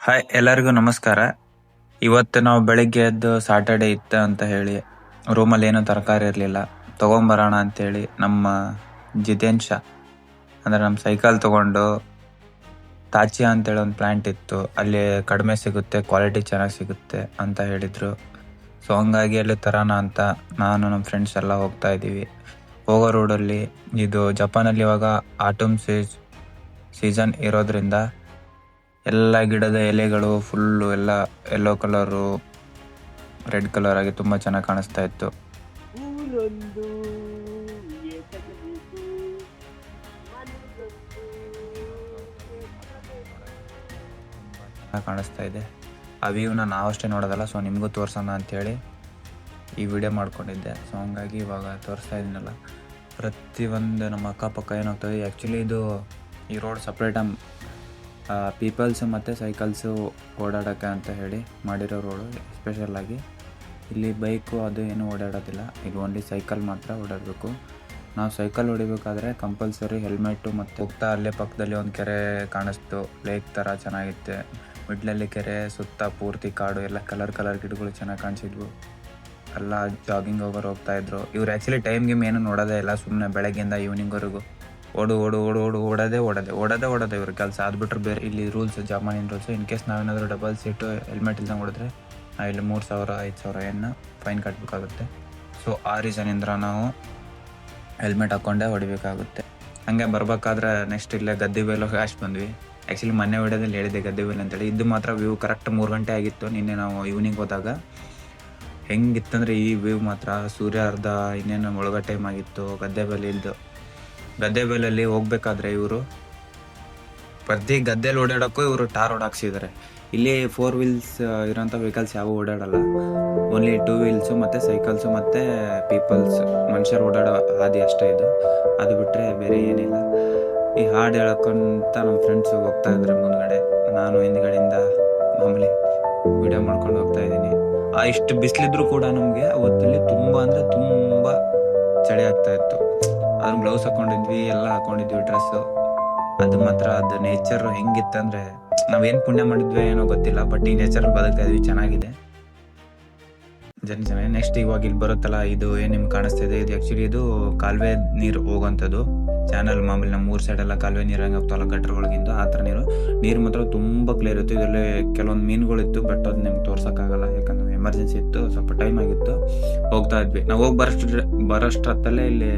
Hi, ಎಲ್ಲರಿಗೂ ನಮಸ್ಕಾರ. ಇವತ್ತು ನಾವು ಬೆಳಿಗ್ಗೆ ಎದ್ದು ಸಾಟರ್ಡೆ ಇತ್ತು ಅಂತ ಹೇಳಿ ರೂಮಲ್ಲಿ ಏನೂ ತರಕಾರಿ ಇರಲಿಲ್ಲ, ತೊಗೊಂಬರೋಣ ಅಂತೇಳಿ ನಮ್ಮ ಜಿತೇಂಶ ಅಂದರೆ ನಮ್ಮ ಸೈಕಲ್ ತೊಗೊಂಡು ತಾಚಿಯಾ ಅಂತೇಳಿ ಒಂದು ಪ್ಲ್ಯಾಂಟ್ ಇತ್ತು, ಅಲ್ಲಿ ಕಡಿಮೆ ಸಿಗುತ್ತೆ, ಕ್ವಾಲಿಟಿ ಚೆನ್ನಾಗಿ ಸಿಗುತ್ತೆ ಅಂತ ಹೇಳಿದರು. ಸೊ ಹಂಗಾಗಿ ಅಲ್ಲಿ ತರೋಣ ಅಂತ ನಾನು ನಮ್ಮ ಫ್ರೆಂಡ್ಸ್ ಎಲ್ಲ ಹೋಗ್ತಾ ಇದ್ದೀವಿ. ಹೋಗೋ ರೋಡಲ್ಲಿ ಇದು ಜಪಾನಲ್ಲಿ ಇವಾಗ ಆಟಮ್ ಸೀಸನ್ ಇರೋದ್ರಿಂದ ಎಲ್ಲ ಗಿಡದ ಎಲೆಗಳು ಫುಲ್ಲು ಎಲ್ಲ ಯೆಲ್ಲೋ ಕಲರು, ರೆಡ್ ಕಲರ್ ಆಗಿ ತುಂಬ ಚೆನ್ನಾಗಿ ಕಾಣಿಸ್ತಾ ಇತ್ತು. ಕಾಣಿಸ್ತಾ ಇದೆ. ಆ ವ್ಯೂನ ನಾವಷ್ಟೇ ನೋಡೋದಲ್ಲ, ಸೊ ನಿಮಗೂ ತೋರಿಸೋಣ ಅಂಥೇಳಿ ಈ ವಿಡಿಯೋ ಮಾಡ್ಕೊಂಡಿದ್ದೆ. ಸೊ ಹಂಗಾಗಿ ಇವಾಗ ತೋರಿಸ್ತಾ ಇದ್ದೀನಲ್ಲ, ಪ್ರತಿಯೊಂದು ನಮ್ಮ ಅಕ್ಕಪಕ್ಕ ಏನಾಗ್ತದೆ. ಆ್ಯಕ್ಚುಲಿ ಇದು ಈ ರೋಡ್ ಸಪ್ರೇಟಾಗಿ ಪೀಪಲ್ಸು ಮತ್ತು ಸೈಕಲ್ಸು ಓಡಾಡೋಕ್ಕೆ ಅಂತ ಹೇಳಿ ಮಾಡಿರೋ ರೋಡು. ಎಸ್ಪೆಷಲಾಗಿ ಇಲ್ಲಿ ಬೈಕು ಅದು ಏನೂ ಓಡಾಡೋದಿಲ್ಲ, ಇಲ್ಲಿ ಓನ್ಲಿ ಸೈಕಲ್ ಮಾತ್ರ ಓಡಾಡಬೇಕು. ನಾವು ಸೈಕಲ್ ಹೊಡಿಬೇಕಾದ್ರೆ ಕಂಪಲ್ಸರಿ ಹೆಲ್ಮೆಟ್ಟು ಮತ್ತು ಹೋಗ್ತಾ ಅಲ್ಲೇ ಪಕ್ಕದಲ್ಲಿ ಒಂದು ಕೆರೆ ಕಾಣಿಸ್ತು, ಲೇಕ್ ಥರ ಚೆನ್ನಾಗಿತ್ತು. ಮಿಡ್ಲಲ್ಲಿ ಕೆರೆ, ಸುತ್ತ ಪೂರ್ತಿ ಕಾಡು, ಎಲ್ಲ ಕಲರ್ ಗಿಡಗಳು ಚೆನ್ನಾಗಿ ಕಾಣಿಸಿದ್ವು. ಎಲ್ಲ ಜಾಗಿಂಗ್ ಹೋಗೋರು ಹೋಗ್ತಾಯಿದ್ರು. ಇವ್ರು ಆ್ಯಕ್ಚುಲಿ ಟೈಮ್ ಗೇಮ್ ಏನು ನೋಡೋದೇ ಇಲ್ಲ, ಸುಮ್ಮನೆ ಬೆಳಗ್ಗೆಯಿಂದ ಈವ್ನಿಂಗ್ವರೆಗೂ ಓಡೋದೇ ಇವ್ರ ಕೆಲಸ. ಆದ್ಬಿಟ್ರೆ ಬೇರೆ ಇಲ್ಲಿ ರೂಲ್ಸ್, ಜಪಾನಿನ ರೂಲ್ಸು. ಇನ್ ಕೇಸ್ ನಾವೇನಾದರೂ ಡಬಲ್ ಸೀಟು ಹೆಲ್ಮೆಟ್ ಇಲ್ದಂಗೆ ಹೊಡೆದ್ರೆ ಇಲ್ಲಿ 3,000-5,000 ಏನು ಫೈನ್ ಕಟ್ಟಬೇಕಾಗುತ್ತೆ. ಸೊ ಆ ರೀಸನಿಂದ ನಾವು ಹೆಲ್ಮೆಟ್ ಹಾಕ್ಕೊಂಡೇ ಹೊಡಿಬೇಕಾಗುತ್ತೆ. ಹಂಗೆ ಬರ್ಬೇಕಾದ್ರೆ ನೆಕ್ಸ್ಟ್ ಇಲ್ಲೇ ಗದ್ದಿಬೇಲು ಅಷ್ಟು ಬಂದ್ವಿ. ಆ್ಯಕ್ಚುಲಿ ಮೊನ್ನೆ ವಿಡಿಯೋದಲ್ಲಿ ಹೇಳಿದ್ದೆ ಗದ್ದಿಬೇಲು ಅಂತೇಳಿ. ಇದು ಮಾತ್ರ ವ್ಯೂ ಕರೆಕ್ಟ್ 3 ಗಂಟೆ ಆಗಿತ್ತು ನಿನ್ನೆ ನಾವು ಈವ್ನಿಂಗ್ ಹೋದಾಗ. ಹೆಂಗಿತ್ತಂದರೆ ಈ ವ್ಯೂ ಮಾತ್ರ ಸೂರ್ಯ ಅರ್ಧ ಇನ್ನೇನು ಮುಳುಗೋ ಟೈಮ್ ಆಗಿತ್ತು. ಗದ್ದೆಬೇಲಲ್ಲಿ ಹೋಗ್ಬೇಕಾದ್ರೆ ಇವರು ಪ್ರತಿ ಗದ್ದೆಲಿ ಓಡಾಡೋಕ್ಕೂ ಇವರು ಟಾರ್ ಓಡಾಕ್ಸಿದ್ದಾರೆ. ಇಲ್ಲಿ 4 ವೀಲ್ಸ್ ಇರೋಂಥ ವೆಹಿಕಲ್ಸ್ ಯಾವ ಓಡಾಡಲ್ಲ, ಓನ್ಲಿ 2 ವೀಲ್ಸು ಮತ್ತು ಸೈಕಲ್ಸು ಮತ್ತು ಪೀಪಲ್ಸ್, ಮನುಷ್ಯರು ಓಡಾಡೋ ಹಾದಿ ಅಷ್ಟೇ ಇದು. ಅದು ಬಿಟ್ಟರೆ ಬೇರೆ ಏನಿಲ್ಲ. ಈ ಹಾಡು ಹೇಳೋಕ್ಕಂತ ನಮ್ಮ ಫ್ರೆಂಡ್ಸು ಹೋಗ್ತಾ ಇದ್ದಾರೆ ಮುಂದ್ಗಡೆ, ನಾನು ಹಿಂದ್ಗಡೆಯಿಂದ ಮಾಮೂಲಿ ವಿಡಿಯೋ ಮಾಡ್ಕೊಂಡು ಹೋಗ್ತಾ ಇದ್ದೀನಿ. ಇಷ್ಟು ಬಿಸಿಲಿದ್ರು ಕೂಡ ನಮಗೆ ಅವತ್ತಲ್ಲಿ ತುಂಬ ಅಂದರೆ ತುಂಬ ಚಳಿ ಆಗ್ತಾಯಿತ್ತು. ಅದನ್ನ ಗ್ಲೌಸ್ ಹಾಕ್ಕೊಂಡಿದ್ವಿ, ಎಲ್ಲ ಹಾಕ್ಕೊಂಡಿದ್ವಿ ಡ್ರೆಸ್ಸು. ಅದು ಮಾತ್ರ ಅದು ನೇಚರ್ ಹೆಂಗಿತ್ತಂದರೆ, ನಾವೇನು ಪುಣ್ಯ ಮಾಡಿದ್ವಿ ಏನೋ ಗೊತ್ತಿಲ್ಲ, ಬಟ್ ಈ ನೇಚರಲ್ಲಿ ಬದುಕ್ತಾ ಇದ್ವಿ. ಚೆನ್ನಾಗಿದೆ ಚೆನ್ನಾಗಿ. ನೆಕ್ಸ್ಟ್ ಇವಾಗ ಇಲ್ಲಿ ಬರುತ್ತಲ್ಲ, ಇದು ಏನು ನಿಮ್ಗೆ ಕಾಣಿಸ್ತಿದೆ, ಇದು ಆ್ಯಕ್ಚುಲಿ ಇದು ಕಾಲುವೆ ನೀರು ಹೋಗೋಂಥದ್ದು ಚಾನಲ್. ಮಾಮೂಲಿ ನಮ್ಮ 3 ಸೈಡೆಲ್ಲ ಕಾಲುವೆ ನೀರು ಹಂಗೆ ಹೋಗ್ತಾವಲ್ಲ ಗಟ್ರಗಳಿಗಿಂತ, ಆ ಥರ ನೀರು ಮಾತ್ರ ತುಂಬ ಕ್ಲಿಯರ್ ಇತ್ತು. ಇದರಲ್ಲಿ ಕೆಲವೊಂದು ಮೀನುಗಳಿತ್ತು, ಬಟ್ ಅದು ನಿಮ್ಗೆ ತೋರ್ಸೋಕ್ಕಾಗಲ್ಲ, ಯಾಕಂದರೆ ಎಮರ್ಜೆನ್ಸಿ ಇತ್ತು, ಸ್ವಲ್ಪ ಟೈಮ್ ಆಗಿತ್ತು. ಹೋಗ್ತಾ ಇದ್ವಿ ನಾವು. ಹೋಗಿ ಬರೋಷ್ಟೊತ್ತಲ್ಲೇ ಇಲ್ಲಿ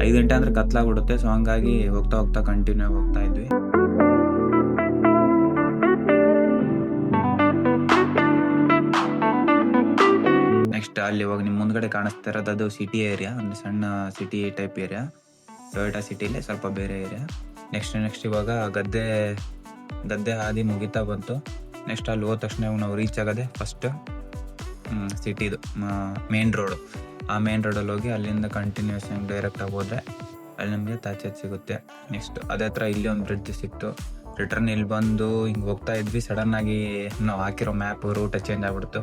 5 ಗಂಟೆ ಅಂದರೆ ಕತ್ಲಾಗ್ಬಿಡುತ್ತೆ. ಸೊ ಹಂಗಾಗಿ ಹೋಗ್ತಾ ಕಂಟಿನ್ಯೂ ಹೋಗ್ತಾ ಇದ್ವಿ. ನೆಕ್ಸ್ಟ್ ಅಲ್ಲಿ ಇವಾಗ ನಿಮ್ಮ ಮುಂದ್ಗಡೆ ಕಾಣಿಸ್ತಾ ಇರೋದು ಅದು ಸಿಟಿ ಏರಿಯಾ, ಒಂದು ಸಣ್ಣ ಸಿಟಿ ಟೈಪ್ ಏರಿಯಾ. ಟೊಯೋಟಾ ಸಿಟಿಲೇ ಸ್ವಲ್ಪ ಬೇರೆ ಏರಿಯಾ. ನೆಕ್ಸ್ಟ್ ಇವಾಗ ಗದ್ದೆ ಹಾದಿ ಮುಗಿತಾ ಬಂತು. ನೆಕ್ಸ್ಟ್ ಅಲ್ಲಿ ಹೋದ ತಕ್ಷಣ ನಾವು ರೀಚ್ ಆಗೋದೆ ಫಸ್ಟ್ ಸಿಟಿದು ಮೇನ್ ರೋಡು. ಆ ಮೇನ್ ರೋಡಲ್ಲಿ ಹೋಗಿ ಅಲ್ಲಿಂದ ಕಂಟಿನ್ಯೂಸ್ ಡೈರೆಕ್ಟಾಗಿ ಹೋದರೆ ಅಲ್ಲಿ ನಮಗೆ ತಾಚೇತ್ ಸಿಗುತ್ತೆ. ನೆಕ್ಸ್ಟ್ ಅದೇ ಥರ ಇಲ್ಲಿ ಒಂದು ಬ್ರಿಡ್ಜ್ ಸಿಕ್ತು. ರಿಟರ್ನ್ ಇಲ್ಲಿ ಬಂದು ಹಿಂಗೆ ಹೋಗ್ತಾ ಇದ್ವಿ. ಸಡನ್ನಾಗಿ ನಾವು ಹಾಕಿರೋ ಮ್ಯಾಪ್ ರೂಟ್ ಚೇಂಜ್ ಆಗ್ಬಿಡ್ತು.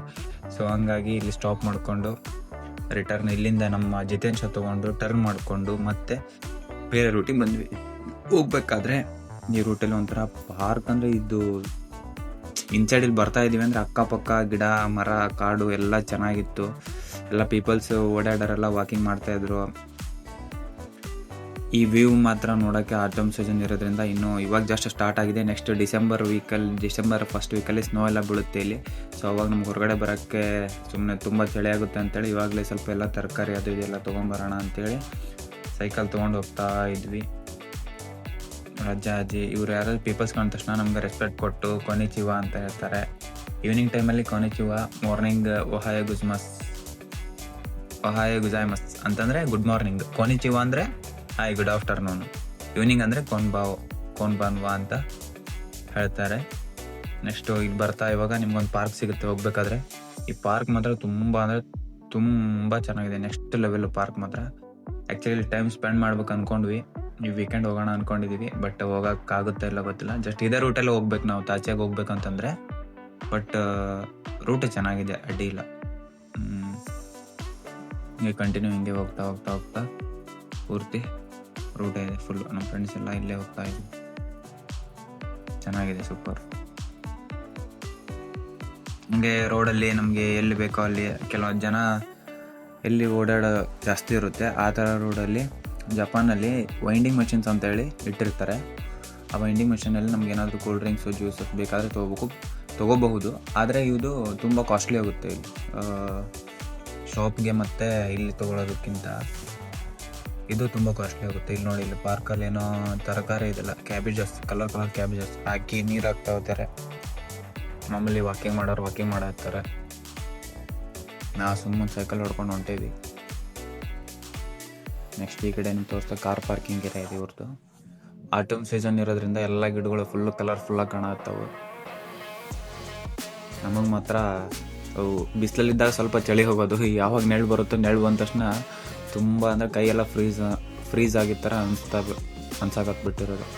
ಸೊ ಹಂಗಾಗಿ ಇಲ್ಲಿ ಸ್ಟಾಪ್ ಮಾಡಿಕೊಂಡು ರಿಟರ್ನ್ ಇಲ್ಲಿಂದ ನಮ್ಮ ಜಿತೇಂಶ ತೊಗೊಂಡು ಟರ್ನ್ ಮಾಡಿಕೊಂಡು ಮತ್ತೆ ಬೇರೆ ರೂಟಿಗೆ ಬಂದ್ವಿ. ಹೋಗ್ಬೇಕಾದ್ರೆ ಈ ರೂಟಲ್ಲಿ ಒಂಥರ ಪಾರ್ಕ್, ಅಂದರೆ ಇದು ಇನ್ಸೈಡಲ್ಲಿ ಬರ್ತಾ ಇದ್ದೀವಿ ಅಂದರೆ ಅಕ್ಕಪಕ್ಕ ಗಿಡ ಮರ ಕಾಡು ಎಲ್ಲ ಚೆನ್ನಾಗಿತ್ತು. ಎಲ್ಲ ಪೀಪಲ್ಸ್ ಓಡಾಡೋರೆಲ್ಲ ವಾಕಿಂಗ್ ಮಾಡ್ತಾಯಿದ್ರು. ಈ ವ್ಯೂ ಮಾತ್ರ ನೋಡೋಕ್ಕೆ ಆಟಮ್ ಸೀಸನ್ ಇರೋದ್ರಿಂದ ಇನ್ನೂ ಇವಾಗ ಜಸ್ಟ್ ಸ್ಟಾರ್ಟ್ ಆಗಿದೆ. ನೆಕ್ಸ್ಟ್ ಡಿಸೆಂಬರ್ ಫಸ್ಟ್ ವೀಕಲ್ಲಿ ಸ್ನೋ ಎಲ್ಲ ಬೀಳುತ್ತೆ ಇಲ್ಲಿ. ಸೊ ಅವಾಗ ನಮ್ಗೆ ಹೊರಗಡೆ ಬರೋಕ್ಕೆ ಸುಮ್ಮನೆ ತುಂಬ ಚಳಿ ಆಗುತ್ತೆ ಅಂತೇಳಿ ಇವಾಗಲೇ ಸ್ವಲ್ಪ ಎಲ್ಲ ತರಕಾರಿ ಅದು ಇದೆಲ್ಲ ತೊಗೊಂಬರೋಣ ಅಂಥೇಳಿ ಸೈಕಲ್ ತೊಗೊಂಡು ಹೋಗ್ತಾ ಇದ್ವಿ. ಅಜ್ಜಿ ಇವ್ರು ಯಾರಾದ್ರು ಪೀಪಲ್ಸ್ ಕಂಡ ತಕ್ಷಣ ನಮ್ಗೆ ರೆಸ್ಪೆಕ್ಟ್ ಕೊಟ್ಟು ಕೊನಿಚಿವ ಅಂತ ಹೇಳ್ತಾರೆ. ಈವ್ನಿಂಗ್ ಟೈಮಲ್ಲಿ ಕೊನಿಚಿವ, ಮಾರ್ನಿಂಗ್ ಒಹಾಯೋ ಗುಜಾಯ್ಮಸ್ ಅಂತಂದರೆ ಗುಡ್ ಮಾರ್ನಿಂಗ್. ಕೊನಿಚಿವ ಅಂದರೆ ಹಾಯ್ ಗುಡ್ ಆಫ್ಟರ್ನೂನ್. ಈವ್ನಿಂಗ್ ಅಂದರೆ ಕೋನ್ಬಾನ್ವಾ ಅಂತ ಹೇಳ್ತಾರೆ. ನೆಕ್ಸ್ಟು ಇಲ್ಲಿ ಬರ್ತಾ ಇವಾಗ ನಿಮ್ಗೊಂದು ಪಾರ್ಕ್ ಸಿಗುತ್ತೆ ಹೋಗ್ಬೇಕಾದ್ರೆ. ಈ ಪಾರ್ಕ್ ಮಾತ್ರ ತುಂಬ ಅಂದರೆ ತುಂಬ ಚೆನ್ನಾಗಿದೆ, ನೆಕ್ಸ್ಟ್ ಲೆವೆಲ್ ಪಾರ್ಕ್ ಮಾತ್ರ. ಆ್ಯಕ್ಚುಲಿ ಟೈಮ್ ಸ್ಪೆಂಡ್ ಮಾಡ್ಬೇಕು ಅಂದ್ಕೊಂಡ್ವಿ, ಈ ವೀಕೆಂಡ್ ಹೋಗೋಣ ಅಂದ್ಕೊಂಡಿದ್ದೀವಿ, ಬಟ್ ಹೋಗೋಕ್ಕಾಗುತ್ತೆ ಇಲ್ಲ ಗೊತ್ತಿಲ್ಲ. ಜಸ್ಟ್ ಇದೇ ರೂಟಲ್ಲಿ ಹೋಗ್ಬೇಕು ನಾವು, ತಾಚೆಗೆ ಹೋಗ್ಬೇಕಂತಂದರೆ. ಬಟ್ ರೂಟ್ ಚೆನ್ನಾಗಿದೆ, ಅಡ್ಡಿ ಇಲ್ಲ. ಹಿಂಗೆ ಕಂಟಿನ್ಯೂ ಹಿಂಗೆ ಹೋಗ್ತಾ ಪೂರ್ತಿ ರೂಟೇ ಇದೆ ಫುಲ್ಲು. ನಮ್ಮ ಫ್ರೆಂಡ್ಸ್ ಎಲ್ಲ ಇಲ್ಲೇ ಹೋಗ್ತಾ ಇದ್ವಿ. ಚೆನ್ನಾಗಿದೆ, ಸೂಪರ್. ಹಂಗೆ ರೋಡಲ್ಲಿ ನಮಗೆ ಎಲ್ಲಿ ಬೇಕೋ ಅಲ್ಲಿ ಕೆಲವೊಂದು ಜನ ಎಲ್ಲಿ ಓಡಾಡೋ ಜಾಸ್ತಿ ಇರುತ್ತೆ ಆ ಥರ ರೋಡಲ್ಲಿ ಜಪಾನಲ್ಲಿ ವೈಂಡಿಂಗ್ ಮಷಿನ್ಸ್ ಅಂತೇಳಿ ಇಟ್ಟಿರ್ತಾರೆ. ಆ ವೈಂಡಿಂಗ್ ಮಷೀನಲ್ಲಿ ನಮ್ಗೆ ಏನಾದರೂ ಕೂಲ್ ಡ್ರಿಂಕ್ಸು ಜ್ಯೂಸಸ್ ಬೇಕಾದರೆ ತೊಗೋಬಹುದು. ಆದರೆ ಇದು ತುಂಬ ಕಾಸ್ಟ್ಲಿ ಆಗುತ್ತೆ ಇಲ್ಲಿ ಶಾಪ್ಗೆ ಮತ್ತು ಇಲ್ಲಿ ತೊಗೊಳೋದಕ್ಕಿಂತ ಇದು ತುಂಬ ಕಾಸ್ಟ್ಲಿ ಆಗುತ್ತೆ. ಇಲ್ಲಿ ನೋಡಿ, ಇಲ್ಲಿ ಪಾರ್ಕಲ್ಲಿ ಏನೋ ತರಕಾರಿ ಇದೆಲ್ಲ ಕ್ಯಾಬೇಜಸ್, ಕಲರ್ ಕ್ಯಾಬೇಜಸ್ ಹಾಕಿ ನೀರು ಹಾಕ್ತಾ ಹೋಗ್ತಾರೆ. ಮಾಮೂಲಿ ವಾಕಿಂಗ್ ಮಾಡೋರು ವಾಕಿಂಗ್ ಮಾಡತ್ತಾರೆ. ನಾವು ಸುಮ್ಮನೆ ಸೈಕಲ್ ಹೊಡ್ಕೊಂಡು ಹೊಂಟೇವಿ. ನೆಕ್ಸ್ಟ್ ಈ ಕಡೆ ನಿಮ್ಮ ತೋರಿಸ್ತಾ ಕಾರ್ ಪಾರ್ಕಿಂಗ್ ಇದೆ ಇವ್ರದ್ದು. ಆಟಮ್ ಸೀಸನ್ ಇರೋದ್ರಿಂದ ಎಲ್ಲ ಗಿಡಗಳು ಫುಲ್ಲು ಕಲರ್ಫುಲ್ಲಾಗಿ ಕಾಣತ್ತವು. ನಮಗೆ ಮಾತ್ರ ಅವು ಬಿಸಿಲಲ್ಲಿದ್ದಾಗ ಸ್ವಲ್ಪ ಚಳಿ ಹೋಗೋದು, ಯಾವಾಗ ನೆರಳು ಬರುತ್ತೋ ನೆರಳು ಬಂದ ತಕ್ಷಣ ತುಂಬ ಅಂದರೆ ಕೈಯೆಲ್ಲ ಫ್ರೀಸ್ ಆಗಿದ್ದ ಥರ ಅನ್ಸಾಕತ್ಬಿಟ್ಟಿರೋದು.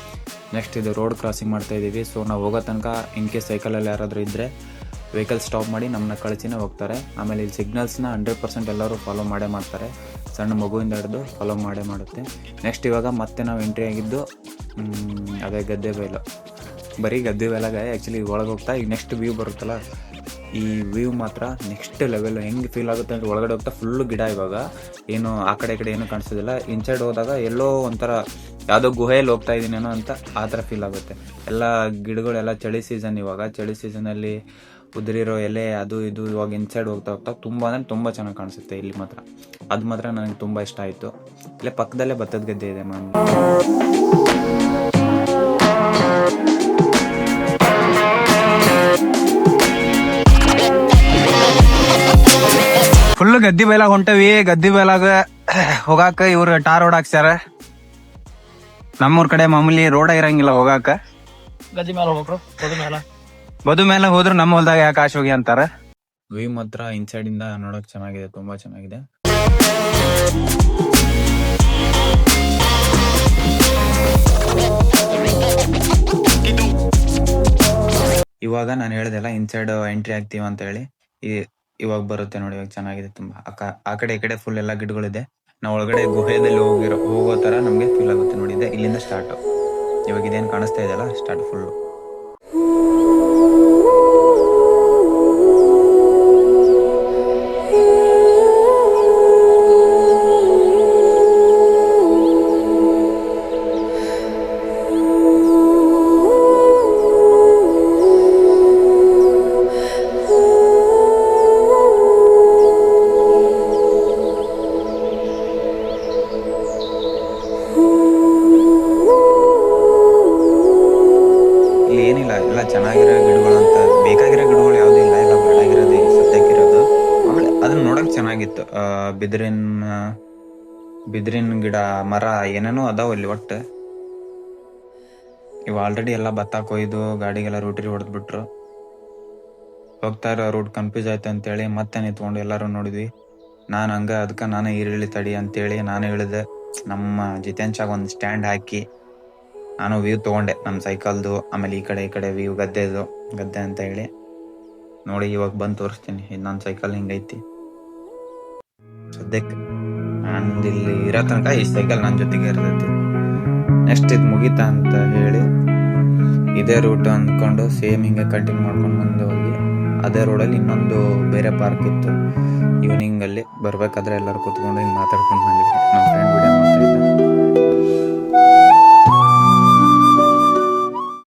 ನೆಕ್ಸ್ಟ್ ಇದು ರೋಡ್ ಕ್ರಾಸಿಂಗ್ ಮಾಡ್ತಾಯಿದ್ದೀವಿ. ಸೊ ನಾವು ಹೋಗೋ ತನಕ ಇನ್ ಕೇಸ್ ಸೈಕಲಲ್ಲಿ ಯಾರಾದರೂ ಇದ್ದರೆ ವೆಹಿಕಲ್ ಸ್ಟಾಪ್ ಮಾಡಿ ನಮ್ಮನ್ನ ಕಳಿಸಿನೇ ಹೋಗ್ತಾರೆ. ಆಮೇಲೆ ಇಲ್ಲಿ ಸಿಗ್ನಲ್ಸ್ನ 100% ಎಲ್ಲರೂ ಫಾಲೋ ಮಾಡೇ ಮಾಡ್ತಾರೆ. ಸಣ್ಣ ಮಗುವಿಂದ ಹಿಡಿದು ಫಾಲೋ ಮಾಡೇ ಮಾಡುತ್ತೆ. ನೆಕ್ಸ್ಟ್ ಇವಾಗ ಮತ್ತೆ ನಾವು ಎಂಟ್ರಿ ಆಗಿದ್ದು ಅದೇ ಗದ್ದೆ ಬೈಲು. ಬರೀ ಗದ್ದೆ ಬೈಲಾಗ ಆ್ಯಕ್ಚುಲಿ ಒಳಗೆ ಹೋಗ್ತಾ ಈಗ ನೆಕ್ಸ್ಟ್ ವ್ಯೂ ಬರುತ್ತಲ್ಲ, ಈ ವ್ಯೂ ಮಾತ್ರ ನೆಕ್ಸ್ಟ್ ಲೆವೆಲ್. ಹೆಂಗೆ ಫೀಲ್ ಆಗುತ್ತೆ ಅಂದರೆ ಒಳಗಡೆ ಹೋಗ್ತಾ ಫುಲ್ಲು ಗಿಡ, ಇವಾಗ ಏನು ಆ ಕಡೆ ಈ ಕಡೆ ಏನೂ ಕಾಣಿಸೋದಿಲ್ಲ. ಇನ್ಸೈಡ್ ಹೋದಾಗ ಎಲ್ಲೋ ಒಂಥರ ಯಾವುದೋ ಗುಹೆಯಲ್ಲಿ ಹೋಗ್ತಾ ಇದ್ದೀನೇನೋ ಅಂತ ಆ ಥರ ಫೀಲ್ ಆಗುತ್ತೆ. ಎಲ್ಲ ಗಿಡಗಳೆಲ್ಲ ಚಳಿ ಸೀಸನ್, ಇವಾಗ ಚಳಿ ಸೀಸನಲ್ಲಿ ಉದುರಿರೋ ಎಲೆ ಅದು ಇದು. ಇವಾಗ ಇನ್ಸೈಡ್ ಹೋಗ್ತಾ ತುಂಬ ಅಂದರೆ ತುಂಬ ಚೆನ್ನಾಗಿ ಕಾಣಿಸುತ್ತೆ ಇಲ್ಲಿ ಮಾತ್ರ. ಅದು ಮಾತ್ರ ನನಗೆ ತುಂಬ ಇಷ್ಟ ಆಯಿತು. ಇಲ್ಲೇ ಪಕ್ಕದಲ್ಲೇ ಭತ್ತದ ಗದ್ದೆ ಇದೆ ನಾನು. ಫುಲ್ ಗದ್ದಿ ಬೈಲಾಗ ಹೊಂಟವಿ. ಗದ್ದಿ ಬೈಲಾಗ ಹೋಗಾಕ ಇವ್ರು ಟಾರ್ ರೋಡ್ ಹಾಕ್ಸ್ಯಾರ. ನಮ್ಮೂರ್ ಕಡೆ ಮಾಮೂಲಿ ರೋಡ ಇರಂಗಿಲ್ಲ ಹೋಗಾಕ. ಗದ್ದಿ ಮೇಲೆ ಹೋಗ್ರು, ಬದು ಮೇಲೆ ಹೋದ್ರು ನಮ್ಮ ಹೊಲ್ದಾಗ ಯಾಕೆ ಆಶ್ ಹೋಗಿ ಅಂತಾರ. ವ್ಯೂ ಮಾತ್ರ ಇನ್ಸೈಡ್ ಇಂದ ನೋಡಕ್ ಚೆನ್ನಾಗಿದೆ, ತುಂಬಾ ಚೆನ್ನಾಗಿದೆ. ಇವಾಗ ನಾನು ಹೇಳ್ದೆಲ್ಲ ಇನ್ಸೈಡ್ ಎಂಟ್ರಿ ಆಗ್ತೀವಿ ಅಂತ ಹೇಳಿ, ಇವಾಗ ಬರುತ್ತೆ ನೋಡಿ. ಇವಾಗ ಚೆನ್ನಾಗಿದೆ ತುಂಬಾ. ಆ ಕಡೆ ಈ ಕಡೆ ಫುಲ್ ಎಲ್ಲ ಗಿಡಗಳಿದೆ. ನಾವು ಒಳಗಡೆ ಗುಹೆದಲ್ಲಿ ಹೋಗೋ ತರ ನಮ್ಗೆ ಫೀಲ್ ಆಗುತ್ತೆ ನೋಡಿ. ಇದೆ ಇಲ್ಲಿಂದ ಸ್ಟಾರ್ಟ್. ಇವಾಗ ಇದೇನು ಕಾಣಿಸ್ತಾ ಇದೆಯಲ್ಲ ಸ್ಟಾರ್ಟ್ ಫುಲ್ಲು. ಚೆನ್ನಾಗಿರೋ ಗಿಡಗಳು ಅಂತ ಬೇಕಾಗಿರೋ ಗಿಡಗಳು ಯಾವುದೂ ಇಲ್ಲ, ಎಲ್ಲ ಬೇಡಾಗಿರೋದು ಸದ್ಯಕ್ಕಿರೋದು. ಆಮೇಲೆ ಅದನ್ನ ನೋಡಕ್ ಚೆನ್ನಾಗಿತ್ತು. ಬಿದಿರಿನ ಗಿಡ, ಮರ ಏನೇನೋ ಅದಾವ ಇಲ್ಲಿ ಒಟ್ಟು. ಇವು ಆಲ್ರೆಡಿ ಎಲ್ಲ ಭತ್ತ ಕೊಯ್ದು ಗಾಡಿಗೆಲ್ಲ ರೋಟರಿ ಹೊಡೆದ್ಬಿಟ್ರು. ಹೋಗ್ತಾ ಇರೋ ರೂಟ್ ಕನ್ಫ್ಯೂಸ್ ಆಯ್ತು ಅಂತೇಳಿ ಮತ್ತೆ ನಿಂತ್ಕೊಂಡು ಎಲ್ಲರೂ ನೋಡಿದ್ವಿ. ನಾನು ಅದಕ್ಕೆ ನಾನೇ ಈರುಳ್ಳಿ ತಡಿ ಅಂತೇಳಿ ನಾನು ಹೇಳಿದೆ. ನಮ್ಮ ಜಿತೇನ್ಶಾಗ ಒಂದು ಸ್ಟ್ಯಾಂಡ್ ಹಾಕಿ ನಾನು ವ್ಯೂ ತೊಗೊಂಡೆ ನಮ್ಮ ಸೈಕಲ್ದು. ಆಮೇಲೆ ಈ ಕಡೆ ವ್ಯೂ ಗದ್ದೆ ಅಂತ ಹೇಳಿ ನೋಡಿ. ಇವಾಗ ಬಂದು ತೋರಿಸ್ತೀನಿ. ಇದು ನನ್ನ ಸೈಕಲ್ ಹಿಂಗೈತಿ ಸದ್ಯಕ್ಕೆ. ನಂದು ಇಲ್ಲಿ ಇರೋ ತನಕ ಈ ಸೈಕಲ್ ನನ್ನ ಜೊತೆಗೆ ಇರ್ತೈತಿ. ನೆಕ್ಸ್ಟ್ ಇದು ಮುಗೀತಾ ಅಂತ ಹೇಳಿ ಇದೇ ರೂಟ್ ಅಂದ್ಕೊಂಡು ಸೇಮ್ ಹಿಂಗೆ ಕಂಟಿನ್ಯೂ ಮಾಡ್ಕೊಂಡು ಮುಂದೆ ಹೋಗಿ ಅದೇ ರೋಡಲ್ಲಿ ಇನ್ನೊಂದು ಬೇರೆ ಪಾರ್ಕ್ ಇತ್ತು. ಈವ್ನಿಂಗಲ್ಲಿ ಬರ್ಬೇಕಾದ್ರೆ ಎಲ್ಲರೂ ಕೂತ್ಕೊಂಡು ಹಿಂಗೆ ಮಾತಾಡ್ಕೊಂಡು ಬಂದಿದ್ವಿ ನಮ್ಮ ಫ್ರೆಂಡ್